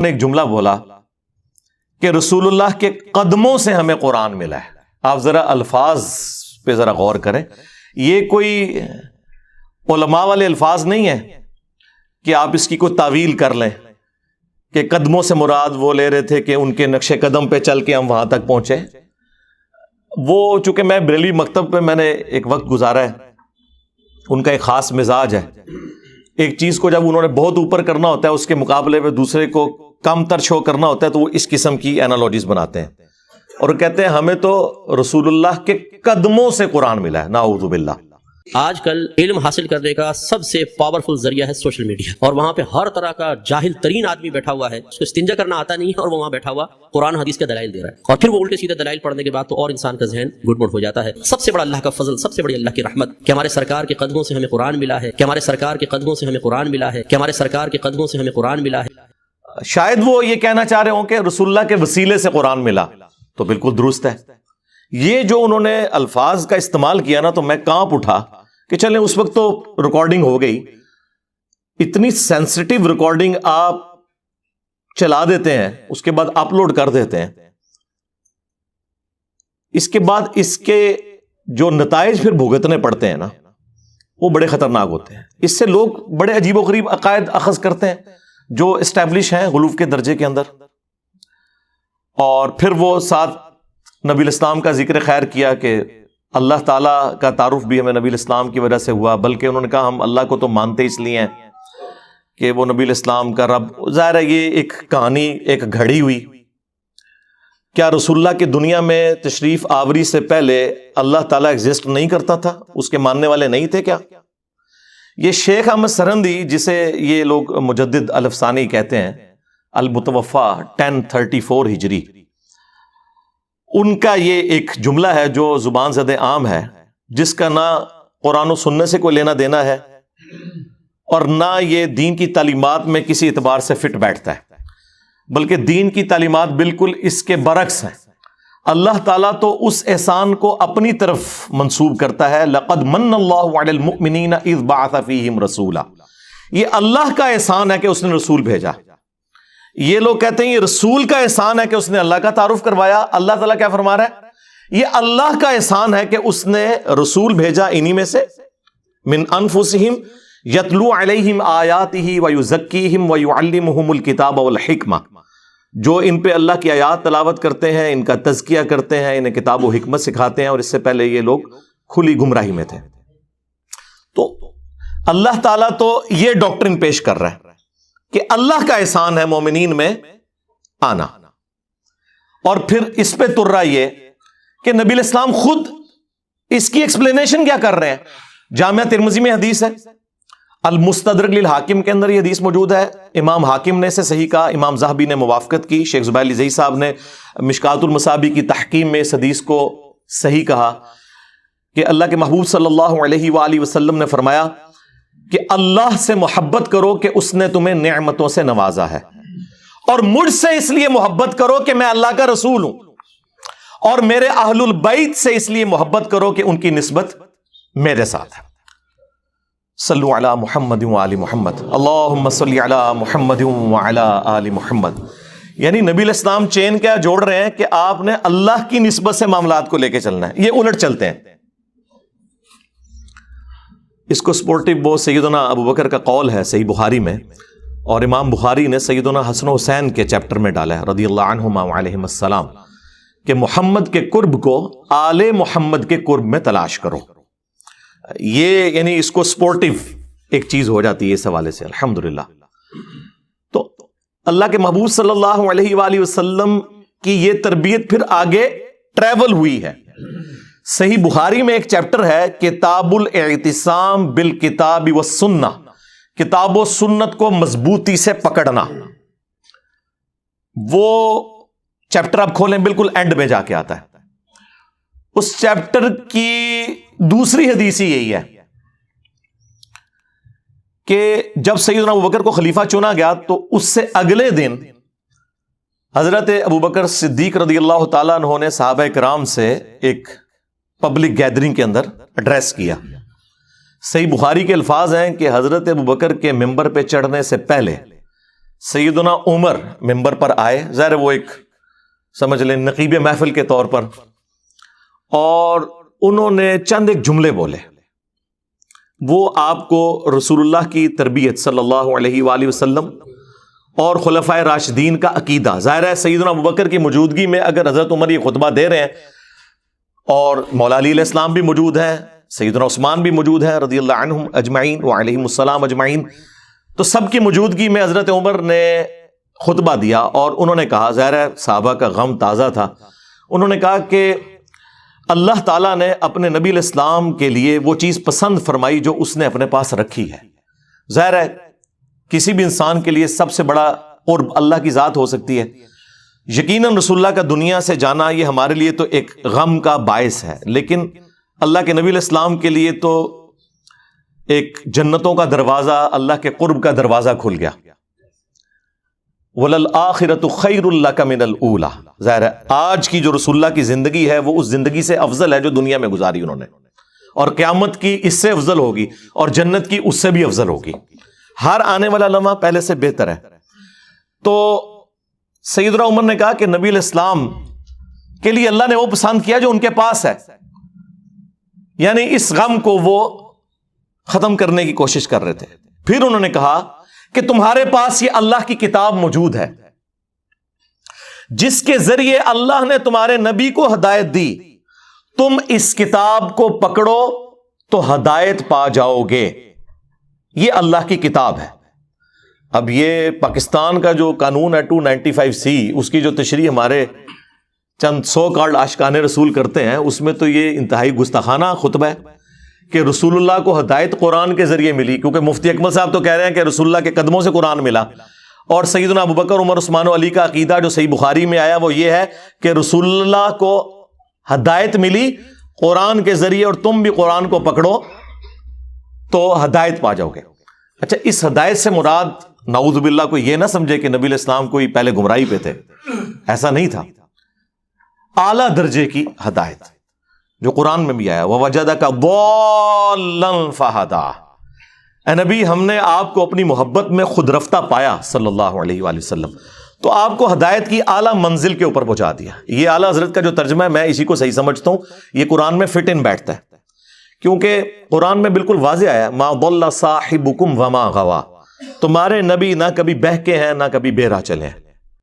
نے ایک جملہ بولا کہ رسول اللہ کے قدموں سے ہمیں قرآن ملا ہے. آپ ذرا الفاظ پہ ذرا غور کریں. یہ کوئی علماء والے الفاظ نہیں ہیں کہ آپ اس کی کوئی تعویل کر لیں کہ قدموں سے مراد وہ لے رہے تھے کہ ان کے نقش قدم پہ چل کے ہم وہاں تک پہنچے. وہ چونکہ میں بریلوی مکتب پہ میں نے ایک وقت گزارا ہے, ان کا ایک خاص مزاج ہے. ایک چیز کو جب انہوں نے بہت اوپر کرنا ہوتا ہے, اس کے مقابلے میں دوسرے کو کم تر شو کرنا ہوتا ہے, تو وہ اس قسم کی اینالوجیز بناتے ہیں اور کہتے ہیں ہمیں تو رسول اللہ کے قدموں سے قرآن ملا ہے. نعوذ باللہ. آج کل علم حاصل کرنے کا سب سے پاورفل ذریعہ ہے سوشل میڈیا, اور وہاں پہ ہر طرح کا جاہل ترین آدمی بیٹھا ہوا ہے, اس کو استنجا کرنا آتا نہیں ہے, اور وہ وہاں بیٹھا ہوا قرآن حدیث کے دلائل دے رہا ہے, اور پھر وہ الٹے سیدھے دلائل پڑھنے کے بعد تو اور انسان کا ذہن گڈ مڈ ہو جاتا ہے. سب سے بڑا اللہ کا فضل, سب سے بڑی اللہ کی رحمت کہ ہمارے سرکار کے قدموں سے ہمیں قرآن ملا ہے, کہ ہمارے سرکار کے قدموں سے ہمیں قرآن ملا ہے, کہ ہمارے سرکار کے قدموں سے ہمیں قرآن ملا ہے. شاید وہ یہ کہنا چاہ رہے ہوں کہ رسول اللہ کے وسیلے سے قرآن ملا, تو بالکل درست ہے. یہ جو انہوں نے الفاظ کا استعمال کیا نا, تو میں کانپ اٹھا کہ چلیں اس وقت تو ریکارڈنگ ہو گئی. اتنی سینسٹیو ریکارڈنگ آپ چلا دیتے ہیں, اس کے بعد اپلوڈ کر دیتے ہیں, اس کے بعد اس کے جو نتائج پھر بھگتنے پڑتے ہیں نا, وہ بڑے خطرناک ہوتے ہیں. اس سے لوگ بڑے عجیب و غریب عقائد اخذ کرتے ہیں جو اسٹیبلش ہیں غلوف کے درجے کے اندر, اور پھر وہ ساتھ نبی الاسلام کا ذکر خیر کیا کہ اللہ تعالیٰ کا تعارف بھی ہمیں نبی الاسلام کی وجہ سے ہوا, بلکہ انہوں نے کہا ہم اللہ کو تو مانتے اس لیے ہیں کہ وہ نبی الاسلام کا رب. ظاہر ہے یہ ایک کہانی ایک گھڑی ہوئی. کیا رسول اللہ کی دنیا میں تشریف آوری سے پہلے اللہ تعالیٰ ایگزسٹ نہیں کرتا تھا؟ اس کے ماننے والے نہیں تھے کیا؟ یہ شیخ احمد سرہندی, جسے یہ لوگ مجدد الف ثانی کہتے ہیں, المتوفا 1034 ہجری, ان کا یہ ایک جملہ ہے جو زبان زد عام ہے, جس کا نہ قرآن و سنت سے کوئی لینا دینا ہے اور نہ یہ دین کی تعلیمات میں کسی اعتبار سے فٹ بیٹھتا ہے, بلکہ دین کی تعلیمات بالکل اس کے برعکس ہیں. اللہ تعالیٰ تو اس احسان کو اپنی طرف منسوب کرتا ہے, لقد من اللہ علی المؤمنین اذ بعث فیہم رسولا. یہ اللہ کا احسان ہے کہ اس نے رسول بھیجا. یہ لوگ کہتے ہیں یہ رسول کا احسان ہے کہ اس نے اللہ کا تعارف کروایا. اللہ تعالیٰ کیا فرما رہا ہے؟ یہ اللہ کا احسان ہے کہ اس نے رسول بھیجا انہی میں سے, من انفسہم یتلو علیہم آیاتہ ویزکیہم ویعلمہم الکتاب والحکمہ, جو ان پہ اللہ کی آیات تلاوت کرتے ہیں, ان کا تزکیہ کرتے ہیں, انہیں کتاب و حکمت سکھاتے ہیں, اور اس سے پہلے یہ لوگ کھلی گمراہی میں تھے. تو اللہ تعالیٰ تو یہ ڈاکٹرن پیش کر رہا ہے کہ اللہ کا احسان ہے مومنین میں آنا, اور پھر اس پہ ترا یہ کہ نبی الاسلام خود اس کی ایکسپلینیشن کیا کر رہے ہیں. جامعہ ترمذی میں حدیث ہے, المستدرک للحاکم کے اندر یہ حدیث موجود ہے, امام حاکم نے اسے صحیح کہا, امام ذہبی نے موافقت کی, شیخ زبیر علی زئی صاحب نے مشکات المصابیح کی تحکیم میں اس حدیث کو صحیح کہا کہ اللہ کے محبوب صلی اللہ علیہ وآلہ وسلم نے فرمایا کہ اللہ سے محبت کرو کہ اس نے تمہیں نعمتوں سے نوازا ہے, اور مجھ سے اس لیے محبت کرو کہ میں اللہ کا رسول ہوں, اور میرے اہل البیت سے اس لیے محبت کرو کہ ان کی نسبت میرے ساتھ ہے. صلو علی محمد وآل محمد, اللہم صلی علی محمد وعلی آل محمد. یعنی نبی الاسلام چین کیا جوڑ رہے ہیں کہ آپ نے اللہ کی نسبت سے معاملات کو لے کے چلنا ہے, یہ الٹ چلتے ہیں. اس کو سپورٹو وہ سیدنا ابو بکر کا قول ہے صحیح بخاری میں, اور امام بخاری نے سیدنا حسن و حسین کے چیپٹر میں ڈالا ہے رضی اللہ عنہما وعلیہم السلام, کہ محمد کے قرب کو آل محمد کے قرب میں تلاش کرو. یہ یعنی اس کو سپورٹو ایک چیز ہو جاتی ہے اس حوالے سے الحمدللہ. تو اللہ کے محبوب صلی اللہ علیہ وآلہ وسلم کی یہ تربیت پھر آگے ٹریول ہوئی ہے. صحیح بخاری میں ایک چیپٹر ہے کتاب الاعتصام بالکتاب والسنہ, کتاب و سنت کو مضبوطی سے پکڑنا. وہ چیپٹر آپ کھولیں بالکل اینڈ میں جا کے آتا ہے. اس چیپٹر کی دوسری حدیث ہی یہی ہے کہ جب سیدنا ابوبکر کو خلیفہ چنا گیا تو اس سے اگلے دن حضرت ابوبکر صدیق رضی اللہ تعالیٰ عنہ نے صحابہ کرام سے ایک پبلک گیدرنگ کے اندر ایڈریس کیا. صحیح بخاری کے الفاظ ہیں کہ حضرت ابوبکر کے ممبر پہ چڑھنے سے پہلے سیدنا عمر ممبر پر آئے، ظاہر وہ ایک سمجھ لیں نقیب محفل کے طور پر، اور انہوں نے چند ایک جملے بولے، وہ آپ کو رسول اللہ کی تربیت صلی اللہ علیہ وآلہ وسلم اور خلفائے راشدین کا عقیدہ، ظاہر ہے سیدنا ابوبکر کی موجودگی میں اگر حضرت عمر یہ خطبہ دے رہے ہیں اور مولا علی علیہ السلام بھی موجود ہیں، سیدنا عثمان بھی موجود ہیں رضی اللہ عنہم اجمعین وعلیہم السلام اجمعین، تو سب کی موجودگی میں حضرت عمر نے خطبہ دیا اور انہوں نے کہا، ظاہر ہے صحابہ کا غم تازہ تھا، انہوں نے کہا کہ اللہ تعالیٰ نے اپنے نبی علیہ السلام کے لیے وہ چیز پسند فرمائی جو اس نے اپنے پاس رکھی ہے۔ ظاہر ہے کسی بھی انسان کے لیے سب سے بڑا قرب اللہ کی ذات ہو سکتی ہے، یقیناً رسول اللہ کا دنیا سے جانا یہ ہمارے لیے تو ایک غم کا باعث ہے، لیکن اللہ کے نبی علیہ السلام کے لیے تو ایک جنتوں کا دروازہ، اللہ کے قرب کا دروازہ کھل گیا۔ وَلَلْآخِرَةُ خَيْرٌ لَكَ مِنَ الْأُولَى، ظاہر ہے آج کی جو رسول اللہ کی زندگی ہے وہ اس زندگی سے افضل ہے جو دنیا میں گزاری انہوں نے، اور قیامت کی اس سے افضل ہوگی اور جنت کی اس سے بھی افضل ہوگی، ہر آنے والا لمحہ پہلے سے بہتر ہے۔ تو سیدنا عمر نے کہا کہ نبی علیہ السلام کے لیے اللہ نے وہ پسند کیا جو ان کے پاس ہے، یعنی اس غم کو وہ ختم کرنے کی کوشش کر رہے تھے۔ پھر انہوں نے کہا کہ تمہارے پاس یہ اللہ کی کتاب موجود ہے جس کے ذریعے اللہ نے تمہارے نبی کو ہدایت دی، تم اس کتاب کو پکڑو تو ہدایت پا جاؤ گے، یہ اللہ کی کتاب ہے۔ اب یہ پاکستان کا جو قانون ہے 295C، اس کی جو تشریح ہمارے چند سو کارڈ عاشقان رسول کرتے ہیں، اس میں تو یہ انتہائی گستاخانہ خطبہ ہے کہ رسول اللہ کو ہدایت قرآن کے ذریعے ملی، کیونکہ مفتی اکمل صاحب تو کہہ رہے ہیں کہ رسول اللہ کے قدموں سے قرآن ملا، اور سیدنا ابوبکر عمر عثمان و علی کا عقیدہ جو صحیح بخاری میں آیا وہ یہ ہے کہ رسول اللہ کو ہدایت ملی قرآن کے ذریعے اور تم بھی قرآن کو پکڑو تو ہدایت پا جاؤ گے۔ اچھا، اس ہدایت سے مراد نعوذ باللہ کوئی یہ نہ سمجھے کہ نبی علیہ السلام کوئی پہلے گمراہی پہ تھے، ایسا نہیں تھا، اعلیٰ درجے کی ہدایت جو قرآن میں بھی آیا، وَوَجَدَكَ ضَالًّا فَهَدَىٰ، اے نبی ہم نے آپ کو اپنی محبت میں خود رفتہ پایا صلی اللہ علیہ وآلہ وسلم، تو آپ کو ہدایت کی اعلیٰ منزل کے اوپر پہنچا دیا۔ یہ اعلیٰ حضرت کا جو ترجمہ ہے میں اسی کو صحیح سمجھتا ہوں، یہ قرآن میں فٹ ان بیٹھتا ہے، کیونکہ قرآن میں بالکل واضح آیا مَا ضَلَّ صَاحِبُكُمْ وَمَا غَوَىٰ، تمہارے نبی نہ کبھی بہکے ہیں نہ کبھی بہرا چلے ہیں۔